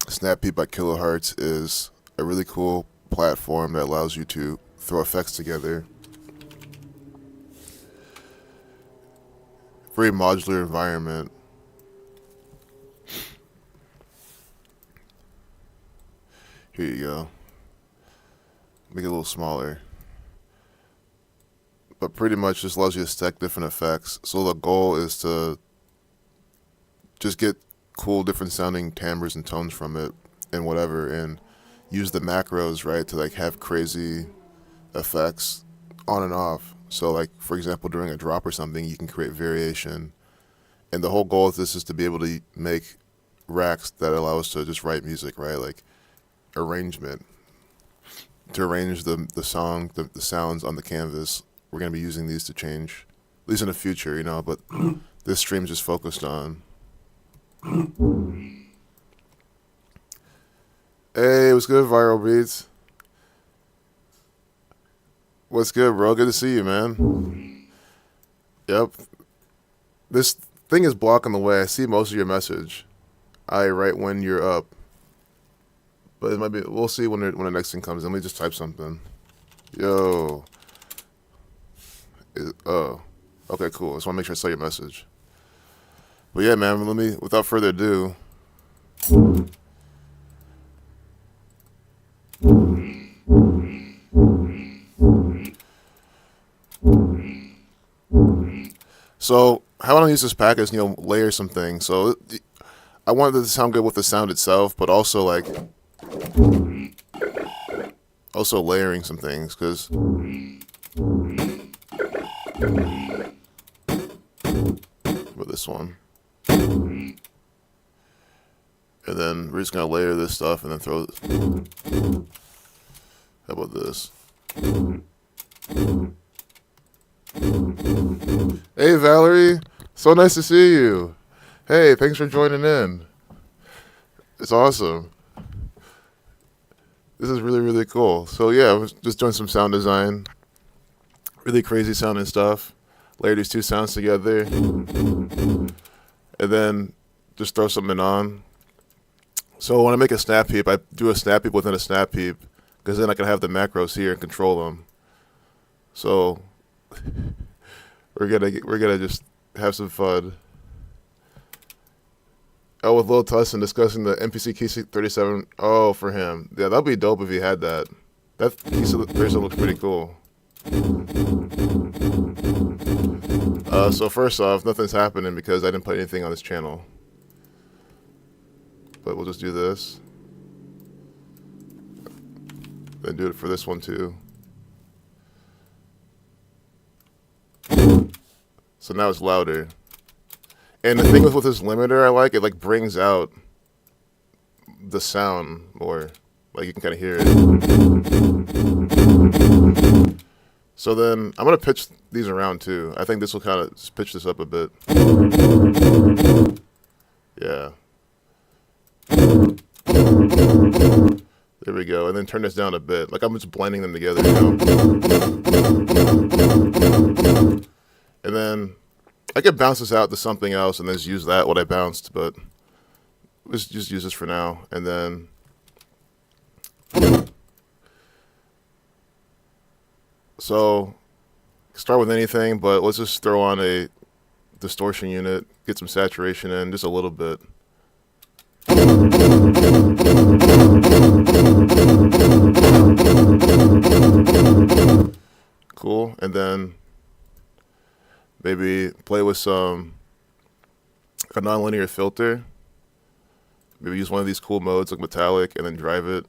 Snap Heap by Kilohertz is a really cool platform that allows you to throw effects together. Very modular environment. Here you go. Make it a little smaller. But pretty much just allows you to stack different effects. So the goal is to just get cool different sounding timbres and tones from it and whatever, and use the macros, right, to like have crazy effects on and off. So like, for example, during a drop or something, you can create variation. And the whole goal of this is to be able to make racks that allow us to just write music, right? Like arrangement. To arrange the song, the sounds on the canvas. We're going to be using these to change, at least in the future, you know, but this stream's just focused on. Hey, what's good, Viral Beats? What's good, bro? Good to see you, man. Yep. This thing is blocking the way. I see most of your message. I write when you're up. But it might be, we'll see when the next thing comes in. Let me just type something. Yo. Oh. Okay, cool. I just want to make sure I saw your message. But yeah, man, without further ado. So, how I don't use this package, layer some things. So, I wanted it to sound good with the sound itself, but also layering some things, because with this one. And then we're just going to layer this stuff and then throw this. How about this? Hey, Valerie. So nice to see you. Hey, thanks for joining in. It's awesome. This is really, really cool. So yeah, I was just doing some sound design. Really crazy sounding stuff. Layer these two sounds together. And then just throw something on. So when I make a snap heap, I do a snap heap within a snap heap, because then I can have the macros here and control them. So we're gonna just have some fun. Oh, with Lil Tussin discussing the MPC Key 37. Oh, for him. Yeah, that'd be dope if he had that. That Key 37 looks pretty cool. So first off, nothing's happening because I didn't put anything on this channel. But we'll just do this. Then do it for this one too. So now it's louder. And the thing with this limiter, I like, it brings out the sound more. Like you can kind of hear it. So then I'm going to pitch these around too. I think this will kind of pitch this up a bit. Yeah. There we go. And then turn this down a bit. Like I'm just blending them together, And then I could bounce this out to something else and then just use what I bounced, but let's just use this for now. And then so start with anything, but let's just throw on a distortion unit, get some saturation in just a little bit. Cool. And then maybe play with a nonlinear filter. Maybe use one of these cool modes like metallic and then drive it.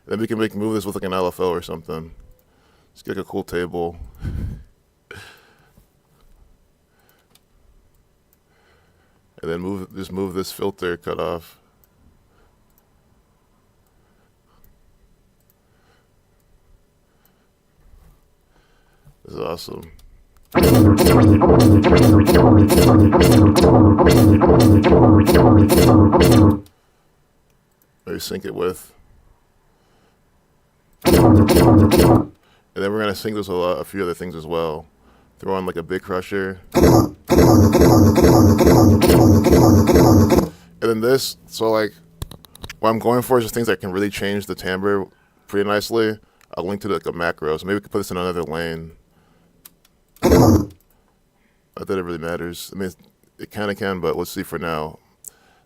Then we can move this with like an LFO or something. Just get a cool table. And then just move this filter cut off. This is awesome. Maybe sync it with. Cool. And then we're gonna sync this with a few other things as well. Throw on like a big crusher. And then this, so like, what I'm going for is just things that can really change the timbre pretty nicely. I'll link to like a macro, so maybe we could put this in another lane. Not that it really matters. I mean, it kind of can, but let's see for now.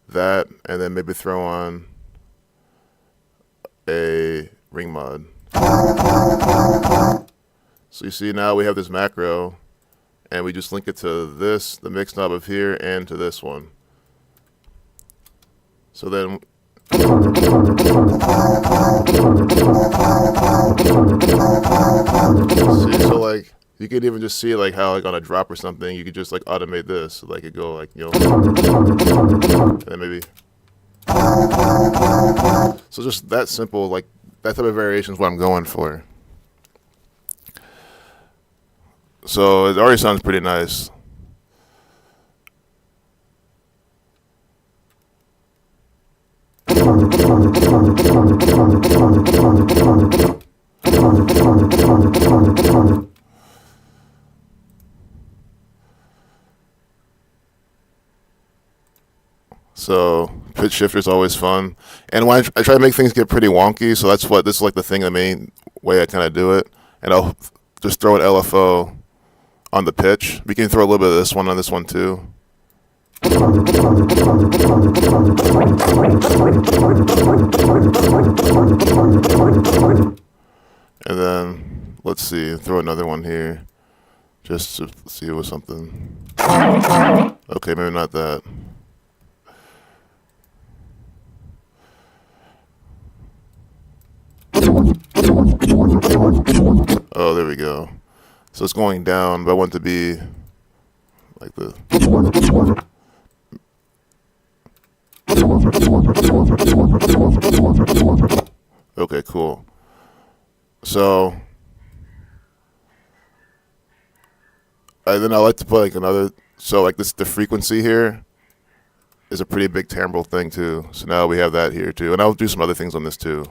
That, and then maybe throw on a ring mod. So you see now we have this macro, and we just link it to this, the mix knob of here, and to this one. So then, see, so like, you could even just see like how like on a drop or something, you could just like automate this, so like it go like, you know, and then maybe. So just that simple, like that type of variation is what I'm going for. So it already sounds pretty nice. So pitch shifter is always fun, and when I try to make things get pretty wonky, so that's what this is like the thing, the main way I kind of do it, and I'll just throw an LFO on the pitch. We can throw a little bit of this one on this one too. And then let's see, throw another one here, just to see it was something. Okay, maybe not that. Oh, there we go. So it's going down, but I want it to be like this. Okay, cool. So then I like to put like another. So like this, the frequency here is a pretty big timbral thing too. So now we have that here too, and I'll do some other things on this too.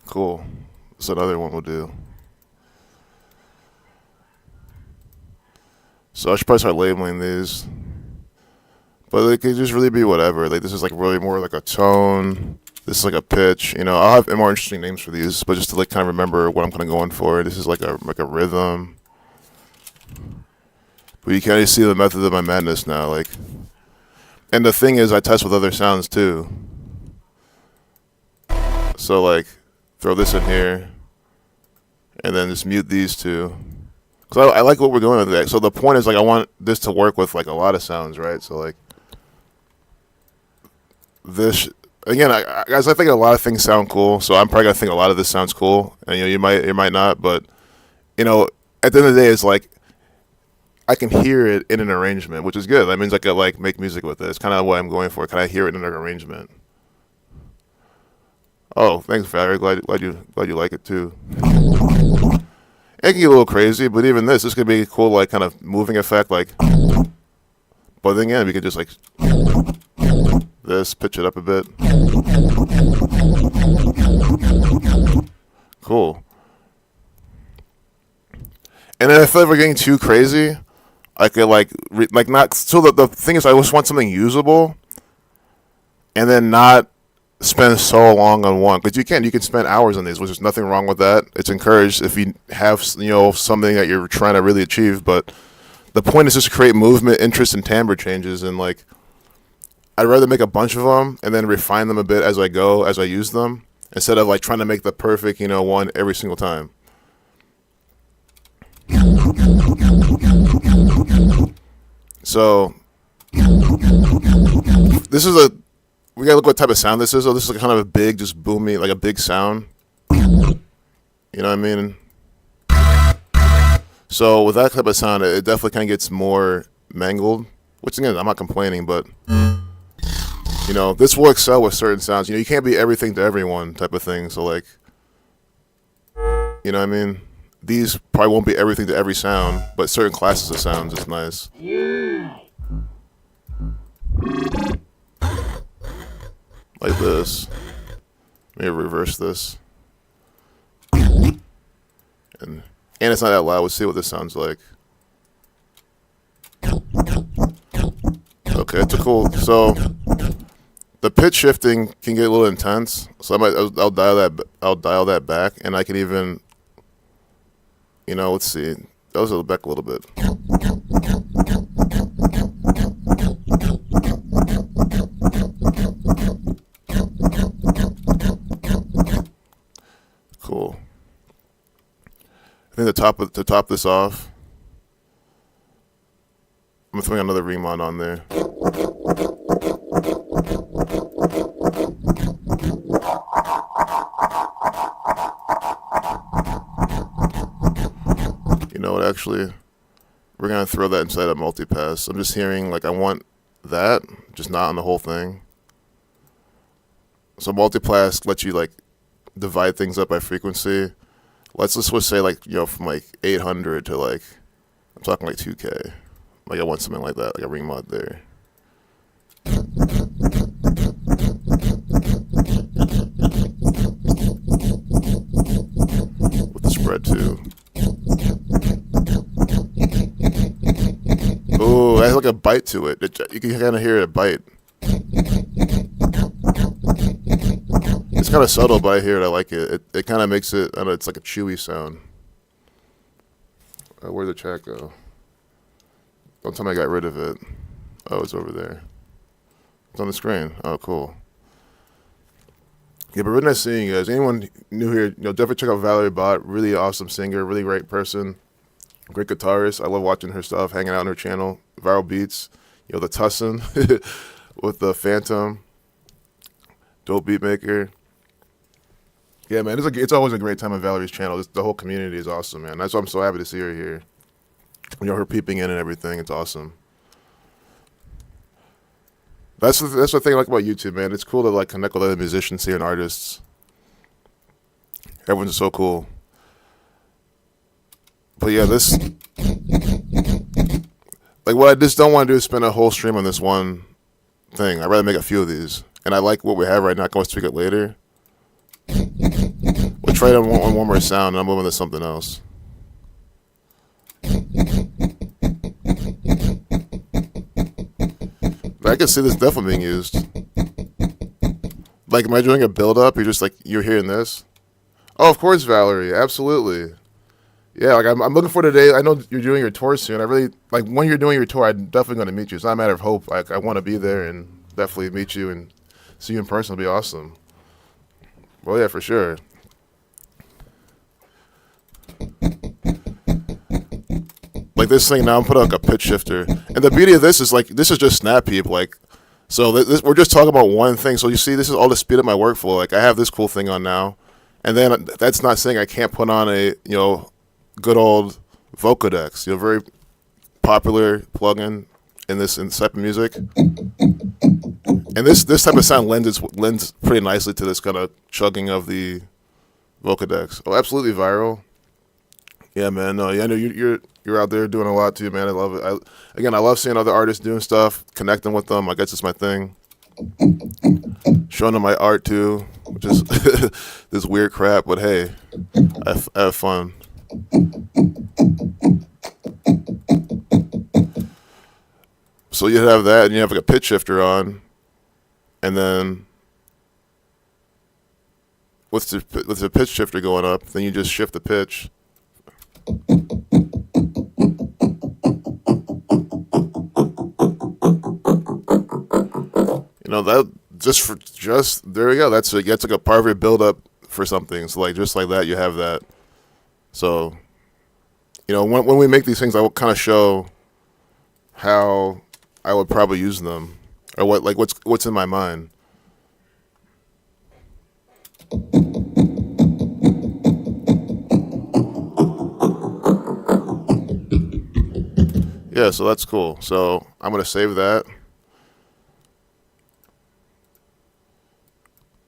Cool. That's another one we'll do. So I should probably start labeling these. But it could just really be whatever. Like this is like really more like a tone. This is like a pitch. You know, I'll have more interesting names for these, but just to like kind of remember what I'm kind of going for. This is like a rhythm. But you can already see the method of my madness now. Like, and the thing is, I test with other sounds too. So like, throw this in here, and then just mute these two. Cause I like what we're doing with that. So the point is like I want this to work with like a lot of sounds, right? So like this again, guys, I think a lot of things sound cool. So I'm probably gonna think a lot of this sounds cool, and you know you might not, but you know at the end of the day, it's like I can hear it in an arrangement, which is good. That means I could like make music with it. It's kind of what I'm going for. Can I hear it in an arrangement? Oh, thanks, Valerie. Glad you like it too. It can get a little crazy, but even this could be a cool, like, kind of moving effect, like. But then again, we could just like this, pitch it up a bit. Cool. And then if we're getting too crazy, I could like not. So the thing is, I just want something usable, and then not spend so long on one, because you can spend hours on these, which is nothing wrong with that. It's encouraged if you have something that you're trying to really achieve, but the point is just to create movement, interest, and timbre changes. And like I'd rather make a bunch of them and then refine them a bit as I go, as I use them, instead of like trying to make the perfect one every single time. So this is we gotta look what type of sound this is. So this is kind of a big, just boomy, like a big sound. You know what I mean? So with that type of sound, it definitely kind of gets more mangled. Which again, I'm not complaining, but you know, this will excel with certain sounds. You know, you can't be everything to everyone type of thing. So like, you know what I mean? These probably won't be everything to every sound, but certain classes of sounds is nice. Like this. Maybe reverse this. And it's not that loud. Let's see what this sounds like. Okay, it's a cool. So the pitch shifting can get a little intense. So I'll dial that back, and I can even, you know, let's see. That was back a little bit. Cool. I think to top this off, I'm gonna throw another Remon on there. You know what? Actually, we're gonna throw that inside a multipass. I'm just hearing like I want that, just not on the whole thing. So multipass lets you like divide things up by frequency. Let's just say like, you know, from like 800 to like, I'm talking like 2K. Like I want something like that, like a ring mod there. With the spread too. Ooh, it has like a bite to it. You can kind of hear it bite. It's kind of subtle, but I hear it. I like it. It kind of makes it, I don't know, it's like a chewy sound. Where'd the chat go? Don't tell me I got rid of it. Oh, it's over there. It's on the screen. Oh, cool. Yeah, but really nice seeing you guys. Anyone new here, you know, definitely check out Valerie Bott. Really awesome singer, really great person, great guitarist. I love watching her stuff, hanging out on her channel. Viral Beats, you know, the Tussin with the Phantom, dope beat maker. Yeah, man, it's always a great time on Valerie's channel. The whole community is awesome, man. That's why I'm so happy to see her here. You know, her peeping in and everything. It's awesome. That's the thing I like about YouTube, man. It's cool to like connect with other musicians here and artists. Everyone's so cool. But yeah, this, like, what I just don't want to do is spend a whole stream on this one thing. I'd rather make a few of these. And I like what we have right now. I can always tweak it later. We'll try it on one more sound, and I'm moving to something else. I can see this definitely being used. Like, am I doing a build-up? You're hearing this? Oh, of course, Valerie. Absolutely. Yeah, like, I'm looking for today. I know you're doing your tour soon. I really, like, when you're doing your tour, I'm definitely going to meet you. It's not a matter of hope. Like, I want to be there and definitely meet you and see you in person. It'll be awesome. Well, yeah, for sure. Like this thing now, I'm putting like a pitch shifter, and the beauty of this is like this is just Snap Heap. Like, so we're just talking about one thing. So you see, this is all to speed up my workflow. Like I have this cool thing on now, and then that's not saying I can't put on a good old Vocodex. Very popular plugin in this type of music. And this type of sound lends pretty nicely to this kind of chugging of the Vocodex. Oh, absolutely viral. Yeah, man. No, yeah, I know you're out there doing a lot too, man. I love it. I love seeing other artists doing stuff, connecting with them. I guess it's my thing. Showing them my art too, which is this weird crap. But hey, I have fun. So you have that, and you have like a pitch shifter on, and then with the pitch shifter going up, then you just shift the pitch. That there we go. That's like a part of your build up for something. So like just like that, you have that. So when we make these things, I will kind of show how I would probably use them, or what's in my mind. You know, Yeah, so that's cool. So I'm gonna save that.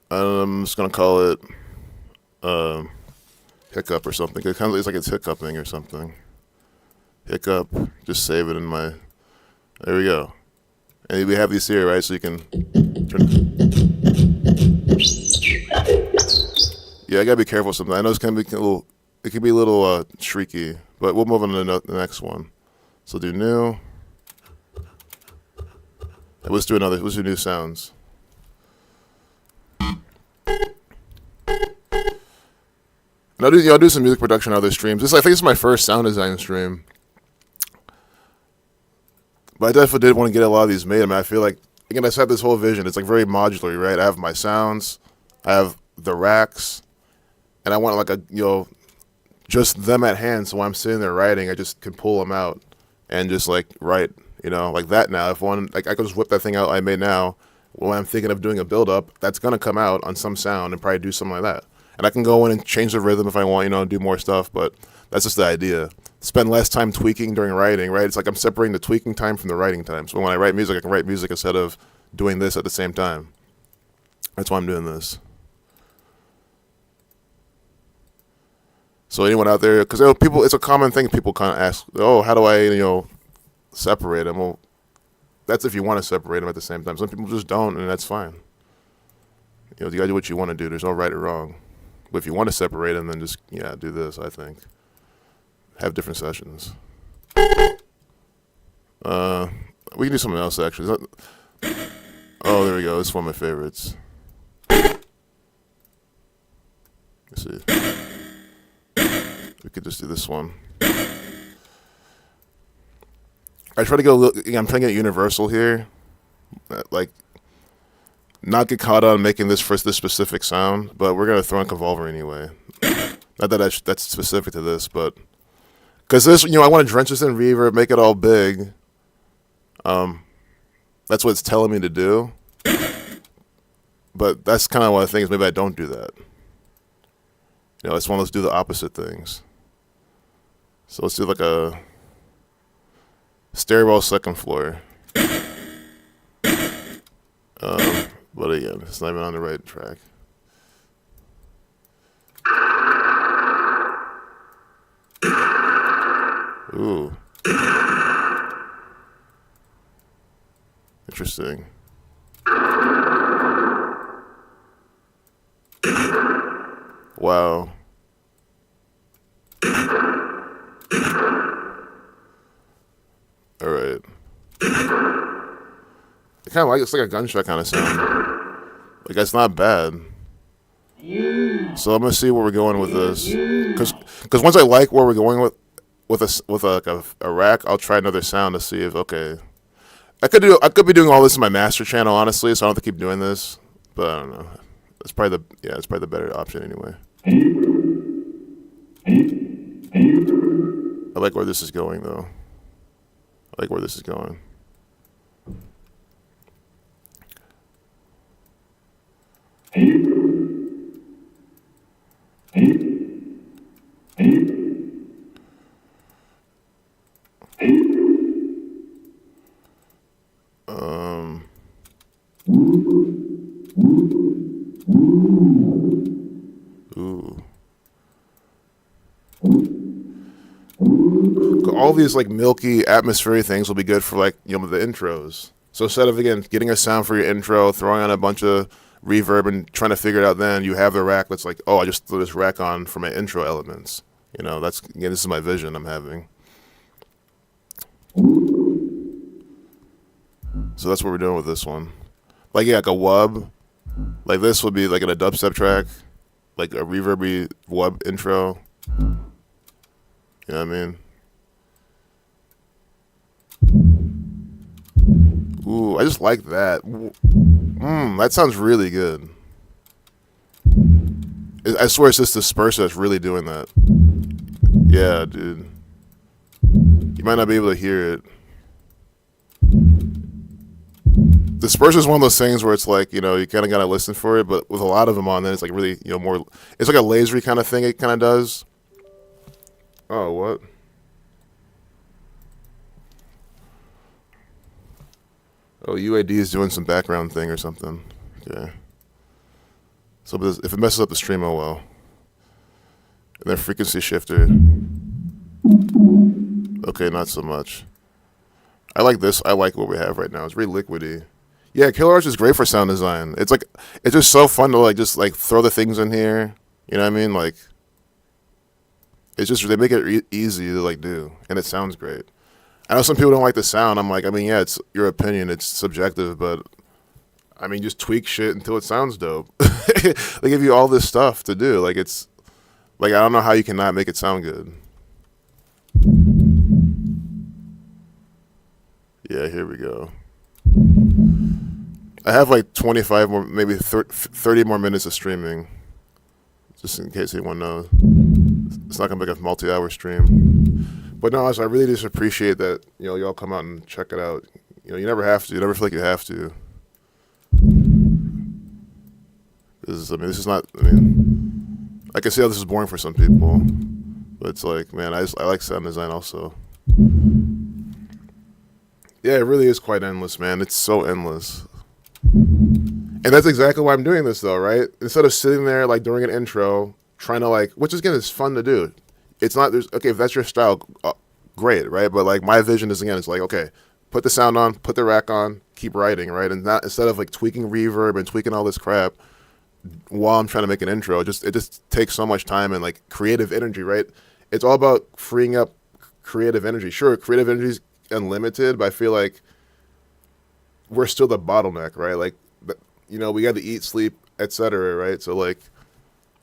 I'm just gonna call it um, hiccup or something. It kind of looks like it's hiccuping or something. Hiccup. Just save it in my. There we go. And we have these here, right? So you can turn. Yeah, I gotta be careful sometimes. I know it's gonna be a little. It can be a little shrieky, but we'll move on to the next one. So do new. Let's do another. Let's do new sounds. And I'll do some music production on other streams. I think this is my first sound design stream. But I definitely did want to get a lot of these made. I mean, I feel like, again, I just have this whole vision. It's like very modular, right? I have my sounds, I have the racks, and I want like a, just them at hand. So when I'm sitting there writing, I just can pull them out and just like write, like that now. If one, like I could just whip that thing out I made now when I'm thinking of doing a build up, that's going to come out on some sound and probably do something like that. And I can go in and change the rhythm if I want, do more stuff, but that's just the idea. Spend less time tweaking during writing, right? It's like I'm separating the tweaking time from the writing time. So when I write music, I can write music instead of doing this at the same time. That's why I'm doing this. So anyone out there, because people, it's a common thing people kind of ask, oh, how do I, separate them? Well, that's if you want to separate them at the same time. Some people just don't, and that's fine. You gotta do what you want to do. There's no right or wrong. But if you want to separate them, then just, do this, I think. Have different sessions. We can do something else, actually. Oh, there we go. This is one of my favorites. Let's see. We could just do this one. I try to go, I'm trying to get universal here. Like, not get caught on making this for this specific sound, but we're going to throw in Convolver anyway. Not that that's specific to this, but because this, I want to drench this in reverb, make it all big. That's what it's telling me to do. But that's kind of one of the things, maybe I don't do that. I just want to do the opposite things. So let's do like a stairwell second floor. But again, it's not even on the right track. Ooh. Interesting. Wow. All right. I kind of like it's like a gunshot kind of sound. Like it's not bad. So I'm gonna see where we're going with this, because once I like where we're going with a rack, I'll try another sound to see if okay. I could be doing all this in my master channel, honestly, so I don't have to keep doing this. But I don't know. It's probably the better option anyway. I like where this is going though. I like where this is going. Ooh. All these like milky atmospheric things will be good for like the intros. So instead of again getting a sound for your intro, throwing on a bunch of reverb and trying to figure it out, then you have the rack that's like, oh, I just threw this rack on for my intro elements. That's again, this is my vision I'm having. So that's what we're doing with this one. Like like a wub, like this would be like in a dubstep track, like a reverby wub intro. You know what I mean? Ooh, I just like that. That sounds really good. I swear it's this disperser that's really doing that. Yeah, dude. You might not be able to hear it. Disperser is one of those things where it's like, you kind of got to listen for it, but with a lot of them on, then it's like really, more, it's like a lasery kind of thing it kind of does. Oh, what? Oh, UAD is doing some background thing or something. Okay. So if it messes up the stream, oh well. And then frequency shifter. Okay, not so much. I like this. I like what we have right now. It's really liquidy. Yeah, Killer Arts is great for sound design. It's just so fun to just throw the things in here. You know what I mean? Like, it's just they make it easy to do, and it sounds great. I know some people don't like the sound. I'm like, I mean, yeah, it's your opinion. It's subjective, but I mean, just tweak shit until it sounds dope. They give you all this stuff to do. It's I don't know how you cannot make it sound good. Yeah, here we go. I have 25 more, maybe 30 more minutes of streaming, just in case anyone knows. It's not gonna be a multi-hour stream, but no, honestly, I really just appreciate that y'all come out and check it out. You never have to. You never feel like you have to. This is not. I mean, I can see how this is boring for some people, but it's man, I like sound design also. Yeah, it really is quite endless, man. It's so endless. And that's exactly why I'm doing this, though, right? Instead of sitting there, during an intro, trying to, which is, again, is fun to do. It's not, okay, if that's your style, great, right? But, my vision is, again, it's okay, put the sound on, put the rack on, keep writing, right? And not, instead of, tweaking reverb and tweaking all this crap while I'm trying to make an intro, it just takes so much time and, creative energy, right? It's all about freeing up creative energy. Sure, creative energy is unlimited, but I feel like we're still the bottleneck, right? We got to eat, sleep, etc., right? So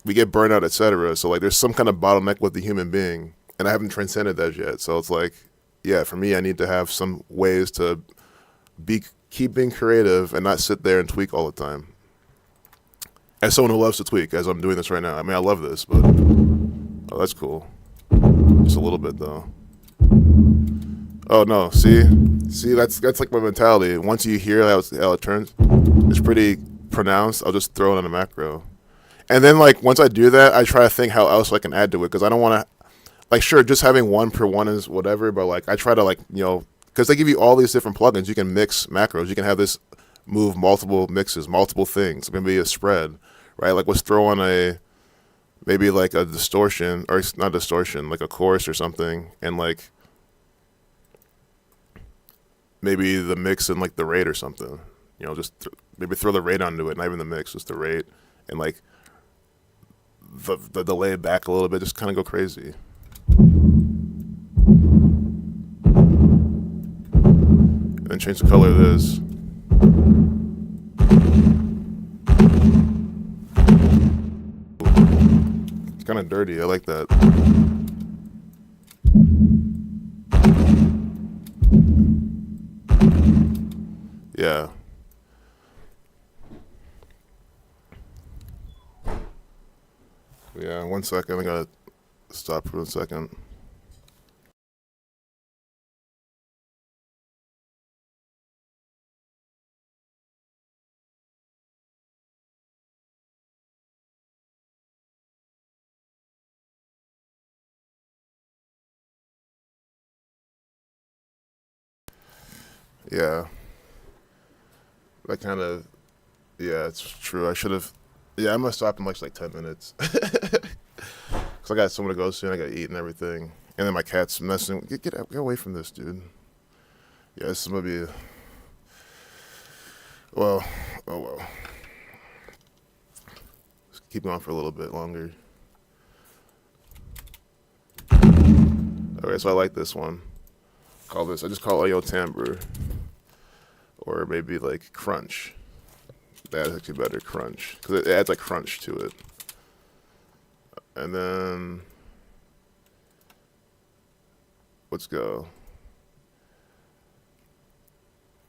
we get burnt out, etc. So there's some kind of bottleneck with the human being, and I haven't transcended that yet. So it's yeah, for me, I need to have some ways to keep being creative and not sit there and tweak all the time. As someone who loves to tweak, as I'm doing this right now. I mean, I love this, but oh, that's cool. Just a little bit though. Oh no, see, that's my mentality. Once you hear how it turns, it's pretty pronounced. I'll just throw it on a macro, and then once I do that, I try to think how else I can add to it, because I don't want to, sure, just having one per one is whatever, but I try to because they give you all these different plugins. You can mix macros. You can have this move multiple mixes, multiple things. Maybe a spread, right? Let's throw on maybe a distortion, or not distortion, a chorus or something, and maybe the mix and the rate or something, just maybe throw the rate onto it, not even the mix, just the rate, and the delay back a little bit, just kind of go crazy. And change the color of this. It's kind of dirty. I like that. Yeah. Yeah, 1 second. I gotta stop for 1 second. Yeah. That kind of, yeah, it's true. I should have, yeah, I'm gonna stop in 10 minutes. Cause I got somewhere to go soon. I gotta eat and everything. And then my cat's messing. Get away from this, dude. Yeah, this is gonna be. Well, oh well. Let's keep going for a little bit longer. Okay, so I like this one. I just call it Yo Timbre. Or maybe crunch. That's actually better, crunch. Because it adds crunch to it. And then, let's go.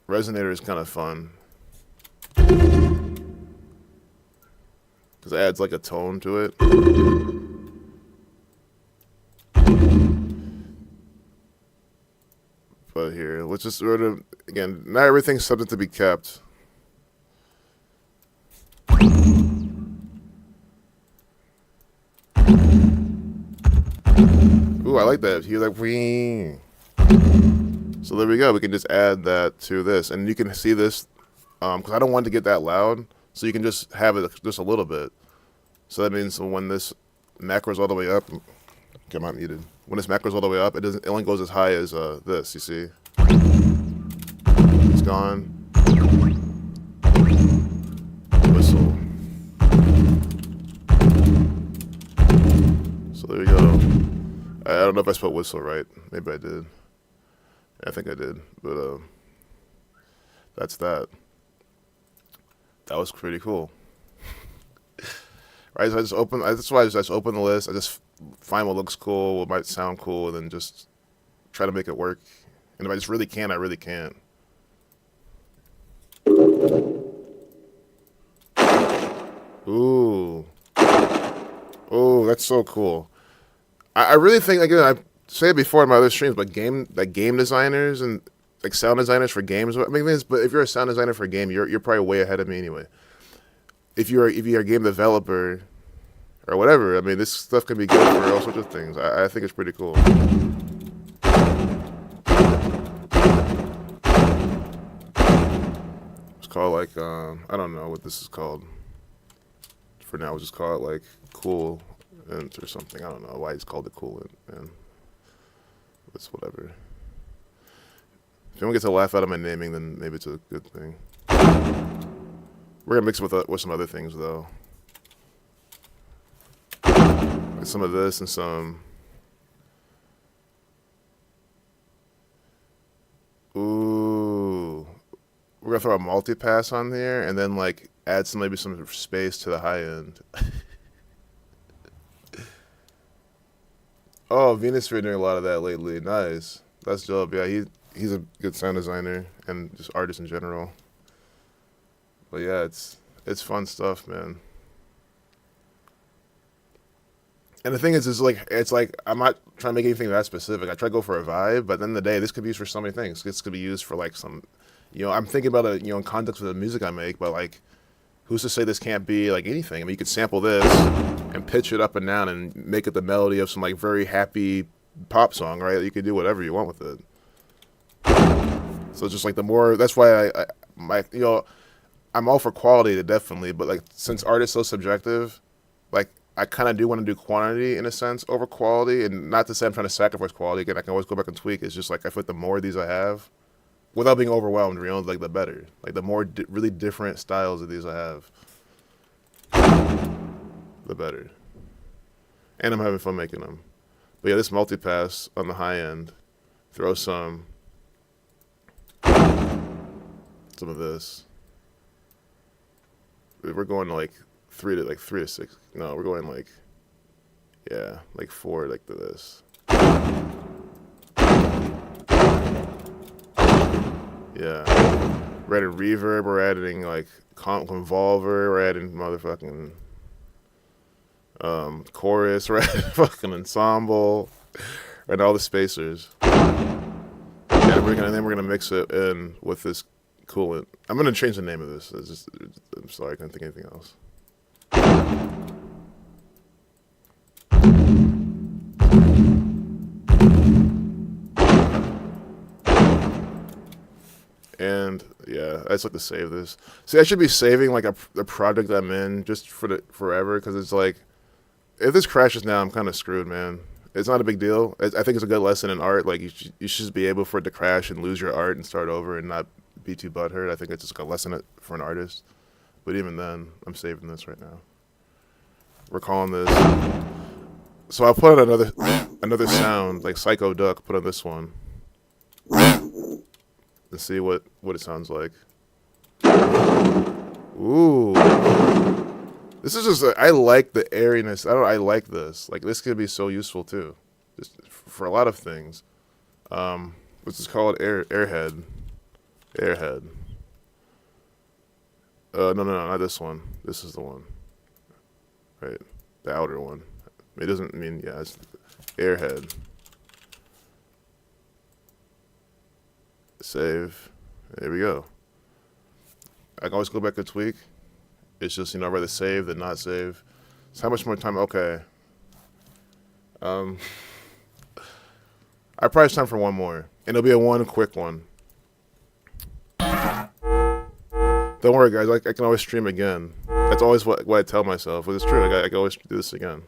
Resonator is kind of fun. Because it adds a tone to it. But here, let's just sort of, again, not everything's subject to be kept. Ooh, I like that. He's wee. So there we go. We can just add that to this, and you can see this because I don't want it to get that loud. So you can just have it just a little bit. So that means when this macro is all the way up, get my muted. When this macro is all the way up, it only goes as high as this. You see, it's gone. Whistle. So there we go. I don't know if I spelled whistle right. Maybe I did. I think I did, but that's that. That was pretty cool. Right, so that's why I just open the list. I just find what looks cool, what might sound cool, and then just try to make it work. And if I just really can, I really can. Ooh. Oh, that's so cool. I really think, again, I say it before in my other streams, but game designers and like sound designers for games. I mean, but if you're a sound designer for a game, you're probably way ahead of me anyway. If you're a game developer or whatever, I mean, this stuff can be good for all sorts of things. I think it's pretty cool. It's called like I don't know what this is called. For now, we'll just call it like Cool or something. I don't know why it's called the Coolant, man. It's whatever. If anyone gets a laugh out of my naming, then maybe it's a good thing. We're gonna mix it with some other things though. Like some of this and some. Ooh, we're gonna throw a multi-pass on there and then like add maybe some space to the high end. Oh, Venus doing a lot of that lately. Nice. That's dope. Yeah, he's a good sound designer and just artist in general. But yeah, it's fun stuff, man. And the thing is it's like I'm not trying to make anything that specific. I try to go for a vibe, but at the end of the day, this could be used for so many things. This could be used for like some, I'm thinking about it, in context of the music I make, but like, who's to say this can't be like anything? I mean, you could sample this and pitch it up and down and make it the melody of some like very happy pop song, right? You could do whatever you want with it. So just like the more, that's why I'm all for quality, definitely, but like since art is so subjective, like I kind of do want to do quantity in a sense over quality, and not to say I'm trying to sacrifice quality. Again, I can always go back and tweak. It's just like I feel like the more of these I have, without being overwhelmed, like the better. Like the more really different styles of these I have, the better. And I'm having fun making them. But yeah, this multi-pass on the high end, throw some of this. We're going to like 3 to 6. No, we're going like, yeah, like 4 like to this. Yeah. We're adding reverb, we're adding like convolver, we're adding motherfucking chorus, we're adding fucking ensemble, and all the spacers. And then we're gonna mix it in with this coolant. I'm gonna change the name of this. I'm sorry, I couldn't think of anything else. And yeah, I just like to save this. See, I should be saving like a project I'm in just for forever, because it's like, if this crashes now, I'm kind of screwed, man. It's not a big deal. I think it's a good lesson in art. Like you should be able for it to crash and lose your art and start over and not be too butthurt. I think it's just like a lesson for an artist. But even then, I'm saving this right now. We're calling this. So I'll put on another sound like Psycho Duck. Put on this one. And see what it sounds like. Ooh. This is just, I like the airiness. I like this. Like, this could be so useful, too. Just for a lot of things. What's this called? Airhead. Airhead. No, not this one. This is the one. Right. The outer one. It doesn't mean, yeah, it's Airhead. Save. There we go. I can always go back and tweak. It's just, I'd rather save than not save. So how much more time? Okay. I I probably it's time for one more, and it'll be a one quick one. Don't worry, guys. I can always stream again. That's always what I tell myself. But it's true. I can always do this again.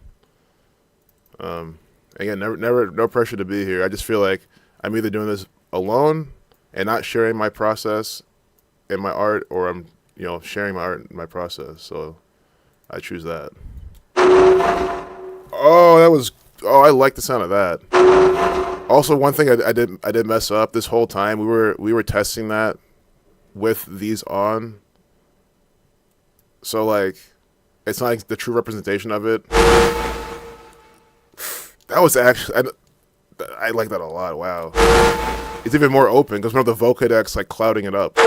Again, never, no pressure to be here. I just feel like I'm either doing this alone and not sharing my process and my art, or I'm, sharing my art and my process. So I choose that. Oh, that was. Oh, I like the sound of that. Also, one thing I did mess up this whole time. We were testing that with these on. So like, it's not like the true representation of it. That was actually I like that a lot. Wow, it's even more open because one of the Vocodex like clouding it up.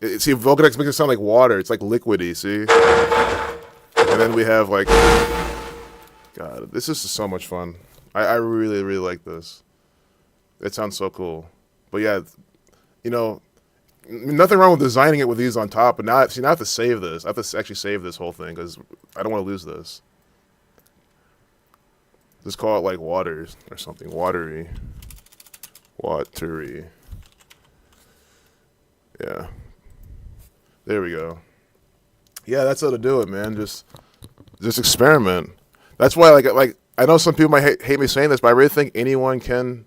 See, Vocodex makes it sound like water. It's like liquidy. See, and then we have like, God, this is so much fun. I really really like this. It sounds so cool. But yeah, nothing wrong with designing it with these on top, but now I have to save this. I have to actually save this whole thing because I don't want to lose this. Just call it like waters or something. Watery. Yeah. There we go. Yeah, that's how to do it, man. Just experiment. That's why like I know some people might hate me saying this, but I really think anyone can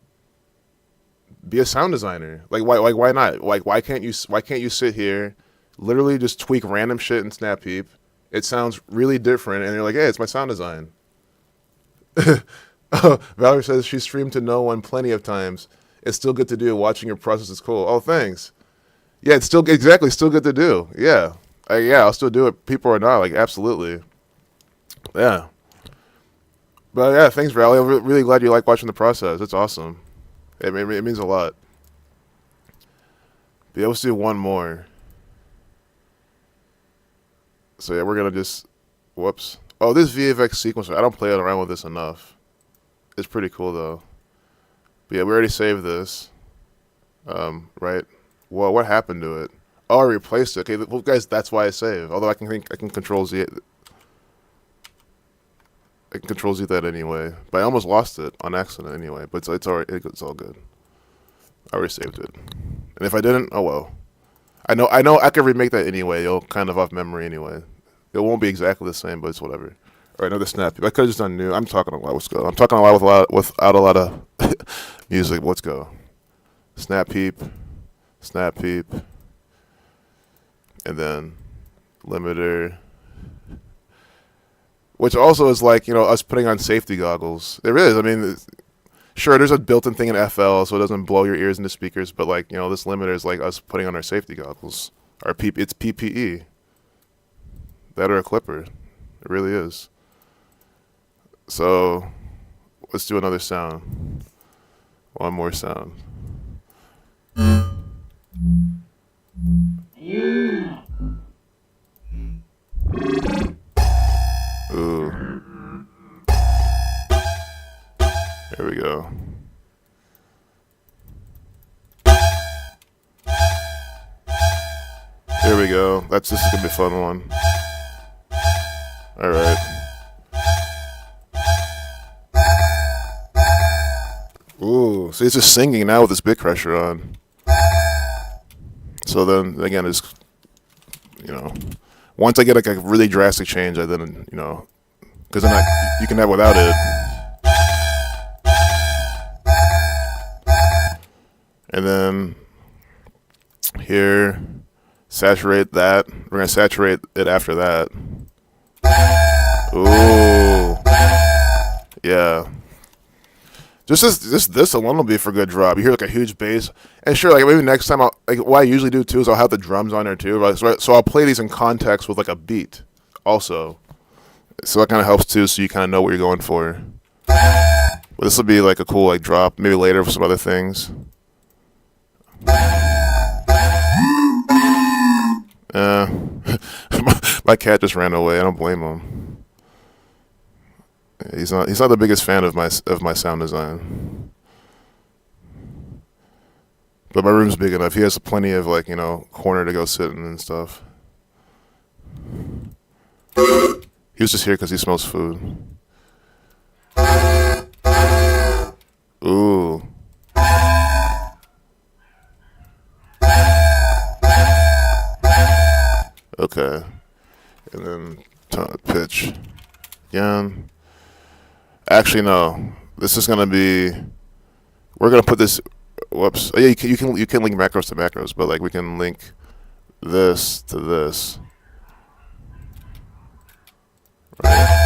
be a sound designer. Like why not? Like why can't you sit here, literally just tweak random shit in Snap Heap? It sounds really different, and you're like, hey, it's my sound design. Valerie says she streamed to no one plenty of times. It's still good to do. Watching your process is cool. Oh, thanks. Yeah, it's still good to do. Yeah, I'll still do it. People or not, like absolutely. Yeah. But yeah, thanks, Valerie. I'm really glad you like watching the process. It's awesome. It means a lot. But yeah, let's do one more. So yeah, we're gonna just, whoops. Oh, this VFX sequencer. I don't play around with this enough. It's pretty cool though. But yeah, we already saved this. Right? Well, what happened to it? Oh, I replaced it. Okay, well, guys, that's why I save. Although I can Control Z. I can Control Z that anyway. But I almost lost it on accident anyway. But it's alright. It's all good. I already saved it. And if I didn't, oh well. I know I could remake that anyway. It'll kind of off memory anyway. It won't be exactly the same, but it's whatever. All right, another Snap Heap. I could have just done new. I'm talking a lot. Let's go. I'm talking a lot without a lot of music. Let's go. Snap Heap. And then limiter. Which also is like, us putting on safety goggles. There is. I mean, sure, there's a built-in thing in FL so it doesn't blow your ears into speakers, but like, this limiter is like us putting on our safety goggles. It's PPE. That or a clipper. It really is. So, let's do another sound. One more sound. Ooh. There we go. There we go. This is gonna be a fun one. Alright. Ooh, see, it's just singing now with this bit crusher on. So then, again, it's, once I get like a really drastic change, I then, because then you can have without it. And then here, saturate that. We're going to saturate it after that. Ooh. Yeah. Just this alone will be for a good drop. You hear like a huge bass, and sure, like maybe next time, what I usually do too is I'll have the drums on there too, right? So I'll play these in context with like a beat, also. So that kind of helps too, so you kind of know what you're going for. But this will be like a cool like drop, maybe later for some other things. My cat just ran away. I don't blame him. He's not the biggest fan of my sound design. But my room's big enough. He has plenty of like, corner to go sit in and stuff. He was just here because he smells food. Ooh. Okay. And then pitch again. Actually, no. This is gonna be. We're gonna put this. Whoops. Oh, yeah, you can link macros to macros, but like we can link this to this. Right.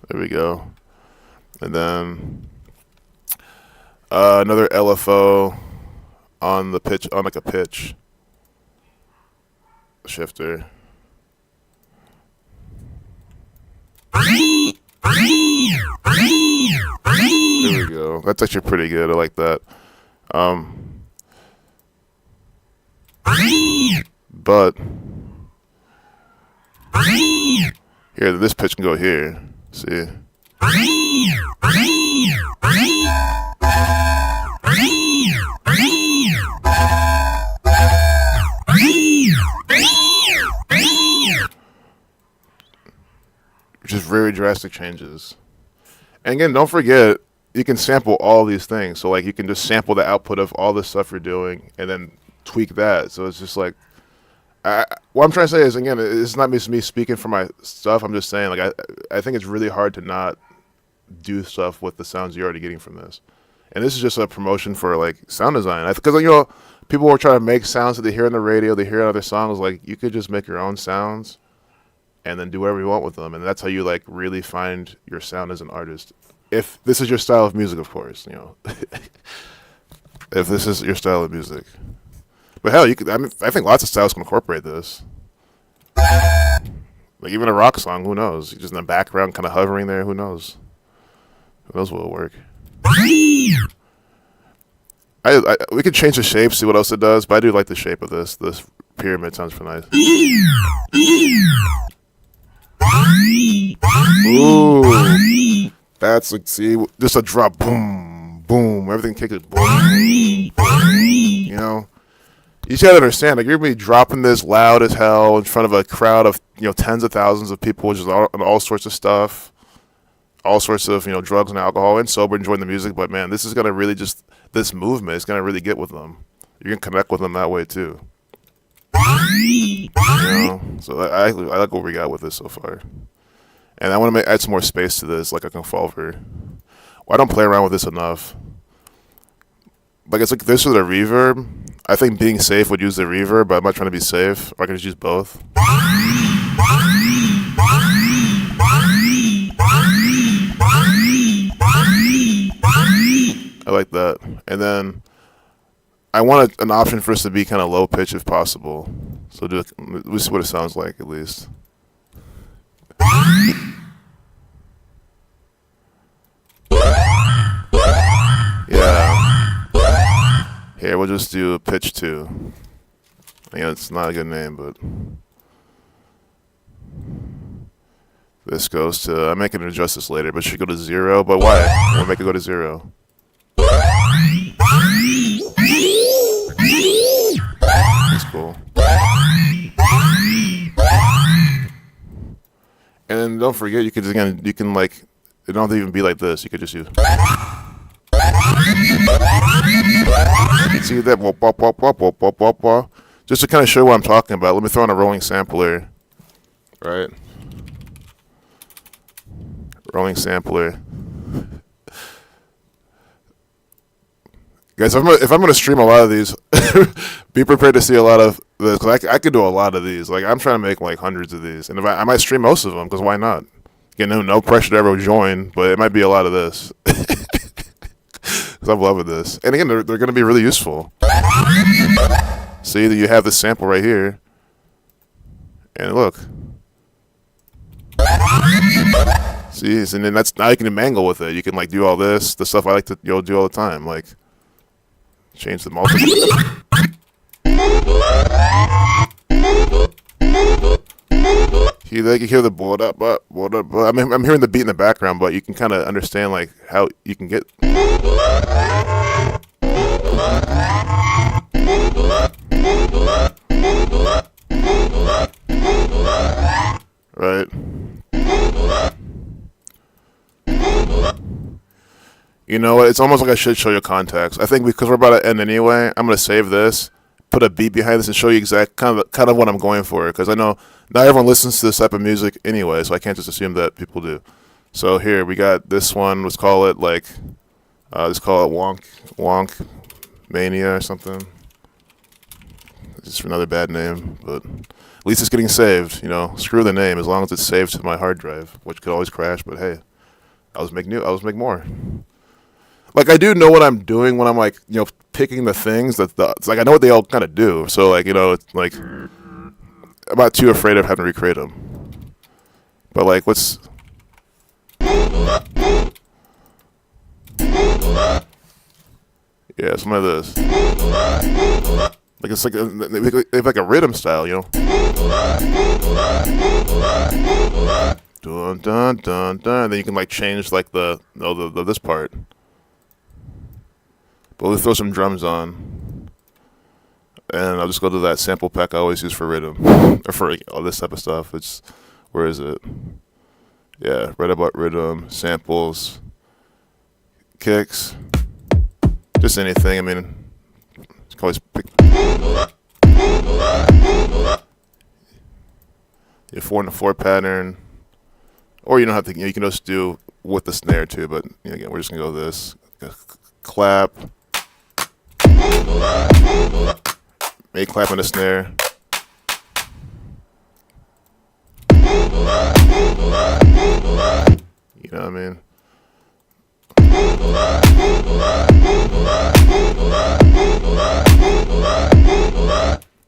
There we go. And then another LFO on the pitch, on like a pitch shifter. There we go. That's actually pretty good. I like that. But here, this pitch can go here. See? Just very drastic changes. And again, don't forget, you can sample all these things. So like you can just sample the output of all the stuff you're doing and then tweak that. So it's just like, what I'm trying to say is, again, it's not me speaking for my stuff. I'm just saying, like, I think it's really hard to not do stuff with the sounds you're already getting from this. And this is just a promotion for like sound design. Because you know, people are trying to make sounds that they hear on the radio, they hear on other songs. Like, you could just make your own sounds and then do whatever you want with them, and that's how you like really find your sound as an artist. If this is your style of music, of course, you know. If this is your style of music, but hell, you could. I mean, I think lots of styles can incorporate this. Like even a rock song, who knows? Just in the background, kind of hovering there. Who knows? Who knows what'll work? We could change the shape, see what else it does. But I do like the shape of this. This pyramid sounds pretty nice. Ooh, that's like, see, just a drop, boom, boom, everything kicks it, boom, you know. You just gotta understand, like, you're gonna be dropping this loud as hell in front of a crowd of, you know, tens of thousands of people, which is all sorts of stuff, all sorts of, you know, drugs and alcohol and sober, enjoying the music. But man, this is gonna really just, this movement is gonna really get with them. You're gonna connect with them that way too. You know, so I like what we got with this so far, and I want to add some more space to this, like a convolver. Well, I don't play around with this enough. Like it's like this with a reverb. I think being safe would use the reverb, but I'm not trying to be safe. Or I can just use both. I like that, and then I want an option for us to be kind of low pitch if possible. So just this is what it sounds like at least. Yeah. Here, we'll just do pitch 2. Again, it's not a good name, but this goes to, I'm making an adjust this later, but it should go to 0. But why? We'll make it go to 0. That's cool. And then don't forget, you can like, it don't have to even be like this. You could just use. See that? Wop, wop, wop, wop, wop, wop, wop, wop. Just to kind of show what I'm talking about. Let me throw in a rolling sampler. Right. Rolling sampler. Guys, if I'm gonna stream a lot of these, be prepared to see a lot of this. Cause I could do a lot of these. Like I'm trying to make like hundreds of these, and if I might stream most of them. Cause why not? Again, no pressure to ever join, but it might be a lot of this. Cause I'm loving this, and again, they're gonna be really useful. See that you have this sample right here, and look. See, and then now you can mangle with it. You can like do all this, the stuff I like to do all the time, like. Change the multiple. You hear the board up. I mean, I'm hearing the beat in the background, but you can kind of understand like how you can get. Right. You know what? It's almost like I should show you context. I think because we're about to end anyway, I'm gonna save this, put a beat behind this, and show you exact kind of what I'm going for. Because I know not everyone listens to this type of music anyway, so I can't just assume that people do. So here we got this one. Let's call it let's call it Wonk Mania or something. It's just another bad name, but at least it's getting saved. You know, screw the name as long as it's saved to my hard drive, which could always crash. But hey, I was make more. Like I do know what I'm doing when I'm like, you know, picking the things it's like I know what they all kind of do. So like, you know, it's like I'm not too afraid of having to recreate them. But like, what's yeah, something like this. Like it's like a rhythm style, you know. Dun dun dun dun. And then you can like change like the this part. But we'll throw some drums on, and I'll just go to that sample pack I always use for rhythm, or for all this type of stuff. It's, where is it? Yeah, right about rhythm, samples, kicks, just anything. I mean, you can always pick your 4/4 pattern, or you don't have to. You know, you can just do with the snare too. But you know, again, we're just gonna go this clap. May clap on the snare. You know what I mean?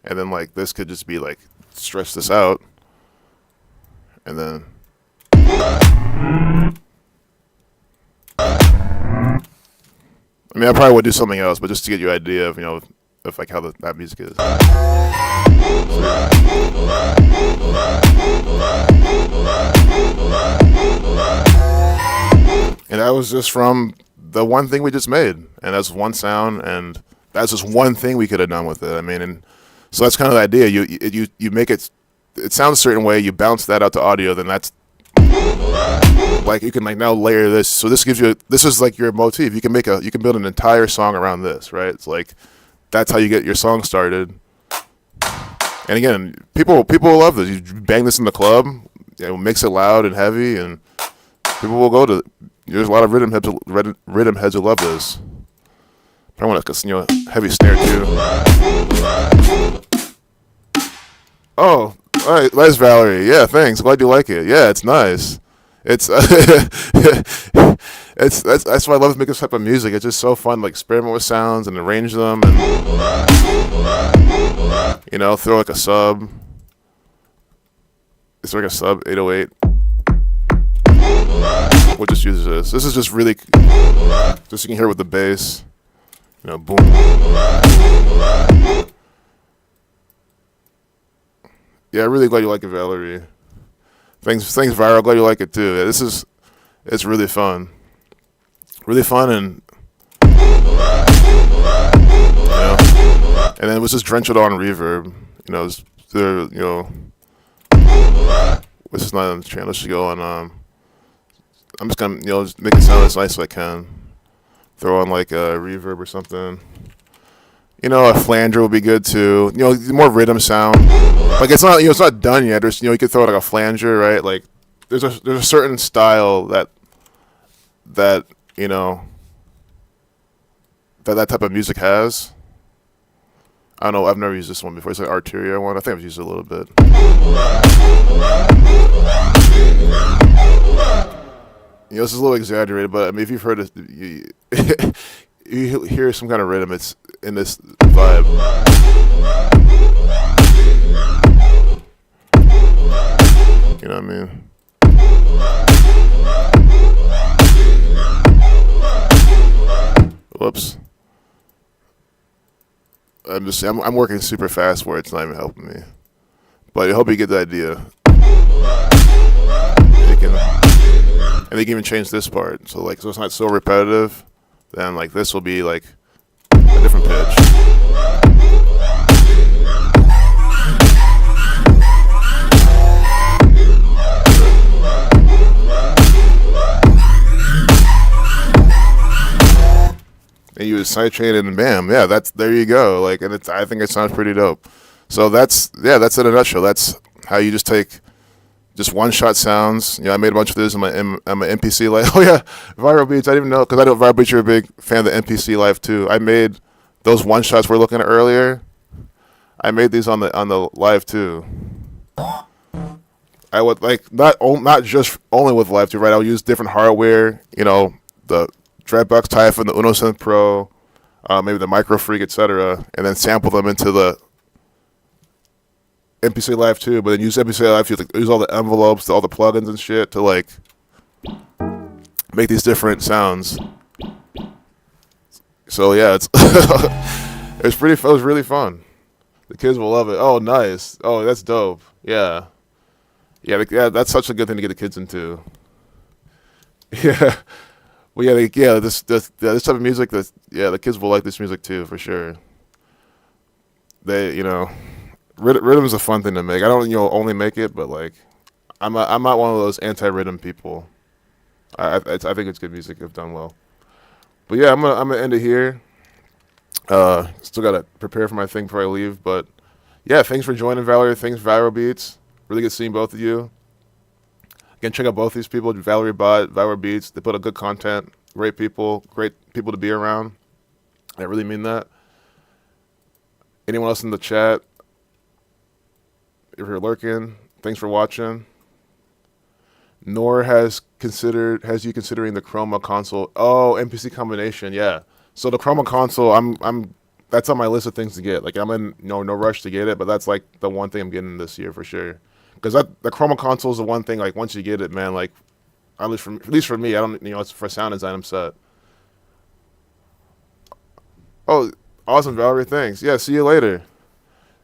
And then like this could just be like stretch this out, and then I mean, I probably would do something else, but just to get you an idea of, you know, of like how that music is. And that was just from the one thing we just made, and that's one sound, and that's just one thing we could have done with it. I mean, and so that's kind of the idea. You make it sounds a certain way. You bounce that out to audio, then that's like you can like now layer this. So this is like your motif. You can build an entire song around this, right? It's like that's how you get your song started. And again, people will love this. You bang this in the club, mix it loud and heavy, and people will go to. There's a lot of rhythm heads who love this. I want a heavy snare too. Oh, all right, nice, Valerie. Yeah, thanks. Glad you like it. Yeah, it's nice. It's that's why I love making this type of music. It's just so fun, like experiment with sounds and arrange them, and throw like a sub. It's like a sub 808. We'll just use this. This is just really just you can hear it with the bass. Boom. Yeah, really glad you like it, Valerie. Thanks, Viral. Glad you like it too. It's really fun. Really fun, and and then let's just drench it on reverb. This is not on the channel. Let's just go on. I'm just gonna just make it sound as nice as I can. Throw on like a reverb or something. A flanger would be good too. More rhythm sound. Like it's not done yet. There's you could throw like a flanger, right? Like there's a certain style that that type of music has. I don't know. I've never used this one before. It's like Arteria one. I think I've used it a little bit. This is a little exaggerated, but I mean, if you've heard it, you hear some kind of rhythm. It's in this vibe. You know what I mean? Whoops. I'm working super fast where it's not even helping me. But I hope you get the idea. And they can even change this part. So it's not so repetitive. Then this will be like a different pitch. sidechain, and bam, yeah, that's there you go. Like, and it's I think it sounds pretty dope. So that's in a nutshell. That's how you just take just one shot sounds. I made a bunch of this on my MPC Live. Oh yeah, Viral Beats. I didn't even know because I know Viral Beats. You're a big fan of the MPC Live too. I made those one shots we're looking at earlier. I made these on the live too. I would like not just only with live too, right? I would use different hardware. The Dreadbox Typhon, the UnoSynth Pro, maybe the Micro Freak, etc., and then sample them into the MPC Live too, but then use MPC Live to use all the envelopes, all the plugins and shit to like make these different sounds. So yeah, it's it was really fun. The kids will love it. Oh, nice. Oh, that's dope. Yeah, yeah. That's such a good thing to get the kids into. Yeah, well, yeah. This type of music. The kids will like this music too for sure. They, rhythm is a fun thing to make. I don't, only make it, but like, I'm not one of those anti-rhythm people. I think it's good music if done well. But yeah, I'm gonna end it here. Still gotta prepare for my thing before I leave. But yeah, thanks for joining, Valerie. Thanks, Viral Beats. Really good seeing both of you. Again, check out both these people, Valerie Bot, Viral Beats. They put out good content. Great people to be around. I really mean that. Anyone else in the chat? If you're lurking, thanks for watching. Nor has you considering the Chroma console? Oh, MPC combination, yeah. So the Chroma console, I'm that's on my list of things to get. Like I'm in no rush to get it, but that's like the one thing I'm getting this year for sure. Because the Chroma console is the one thing. Like once you get it, man, like at least for me, I don't it's for sound design. I'm set. Oh, awesome, Valerie. Thanks. Yeah, see you later.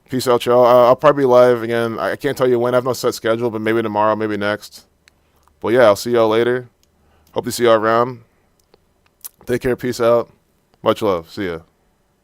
Peace out, y'all. I'll probably be live again. I can't tell you when. I have no set schedule, but maybe tomorrow, maybe next. But yeah, I'll see y'all later. Hope to see y'all around. Take care. Peace out. Much love. See ya.